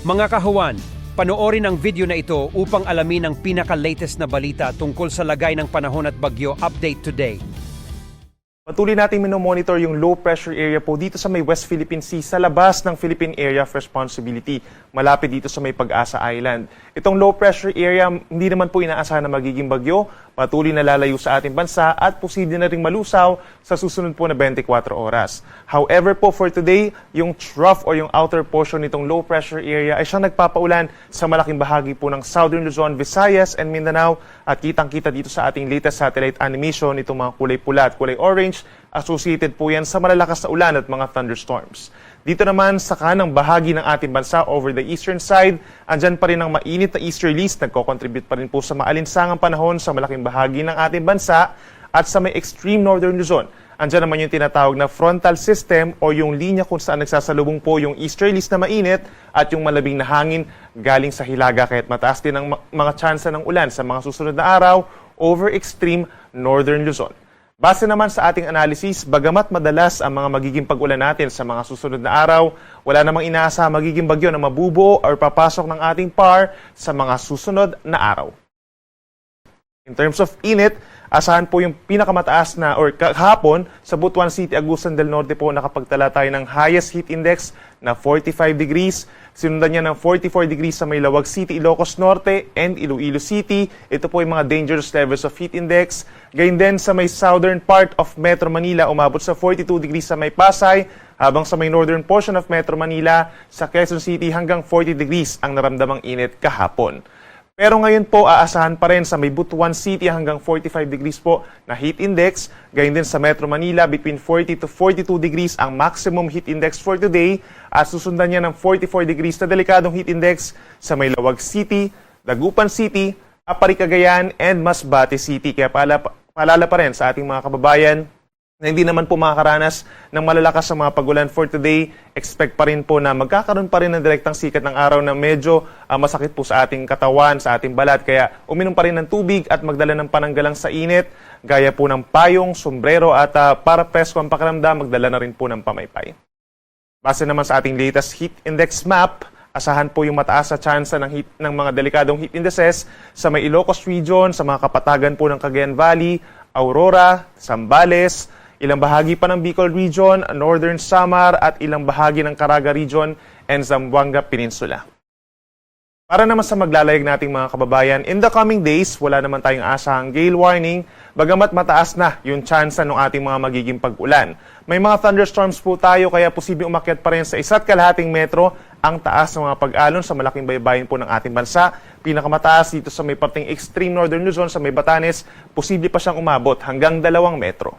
Mga kahuwan, panoorin ang video na ito upang alamin ang pinaka-latest na balita tungkol sa lagay ng panahon at bagyo update today. Patuloy natin minomonitor yung low pressure area po dito sa may West Philippine Sea sa labas ng Philippine Area of Responsibility, malapit dito sa may Pag-asa Island. Itong low pressure area hindi naman po inaasahan na magiging bagyo, patuloy na lalayo sa ating bansa at posible na ring malusaw sa susunod po na 24 oras. However po for today, yung trough or yung outer portion nitong low pressure area ay siyang nagpapaulan sa malaking bahagi po ng Southern Luzon, Visayas and Mindanao at kitang-kita dito sa ating latest satellite animation itong mga kulay pula at kulay orange. Associated po yan sa malalakas na ulan at mga thunderstorms. Dito naman sa kanang bahagi ng ating bansa over the eastern side, andyan pa rin ang mainit na easterlies, nagko-contribute pa rin po sa maalinsangang panahon sa malaking bahagi ng ating bansa at sa may extreme northern Luzon. Andyan naman yung tinatawag na frontal system o yung linya kung saan nagsasalubong po yung easterlies na mainit at yung malabing na hangin galing sa hilaga kaya't mataas din ang mga tsansa ng ulan sa mga susunod na araw over extreme northern Luzon. Base naman sa ating analysis, bagamat madalas ang mga magiging pag-ulan natin sa mga susunod na araw, wala namang inaasa magiging bagyo na mabubuo or papasok ng ating PAR sa mga susunod na araw. In terms of init, asahan po yung pinakamataas na or kahapon sa Butuan City, Agusan del Norte po nakapagtala tayo ng highest heat index na 45 degrees. Sinundan niya ng 44 degrees sa Maylawag City, Ilocos Norte and Iloilo City. Ito po yung mga dangerous levels of heat index. Gayun din sa may southern part of Metro Manila, umabot sa 42 degrees sa may Pasay, habang sa may northern portion of Metro Manila, sa Quezon City hanggang 40 degrees ang naramdamang init kahapon. Pero ngayon po, aasahan pa rin sa may Butuan City hanggang 45 degrees po na heat index. Gayun din sa Metro Manila, between 40 to 42 degrees ang maximum heat index for today. At susundan niya ng 44 degrees na delikadong heat index sa may Lawag City, Dagupan City, Apari Cagayan, and Masbate City. Kaya paalala pa rin sa ating mga kababayan na hindi naman po makakaranas ng malalakas sa mga pagulan for today. Expect pa rin po na magkakaroon pa rin ng direktang sikat ng araw na medyo masakit po sa ating katawan, sa ating balat. Kaya uminom pa rin ng tubig at magdala ng pananggalang sa init, gaya po ng payong, sombrero at para presko ang pakiramdam, magdala na rin po ng pamaypay. Base naman sa ating latest heat index map, asahan po yung mataas na tsansa ng mga delikadong heat indices sa may Ilocos region, sa mga kapatagan po ng Cagayan Valley, Aurora, Zambales, ilang bahagi pa ng Bicol Region, Northern Samar at ilang bahagi ng Caraga Region and Zamboanga Peninsula. Para naman sa maglalayag nating mga kababayan, in the coming days, wala naman tayong asahang gale warning, bagamat mataas na yung tsansa ng ating mga magiging pag-ulan. May mga thunderstorms po tayo kaya posibleng umakyat pa rin sa 1.5 metro ang taas ng mga pag-alon sa malaking baybayin po ng ating bansa. Pinakamataas dito sa may parting extreme northern Luzon, sa may Batanes, posible pa siyang umabot hanggang 2 metro.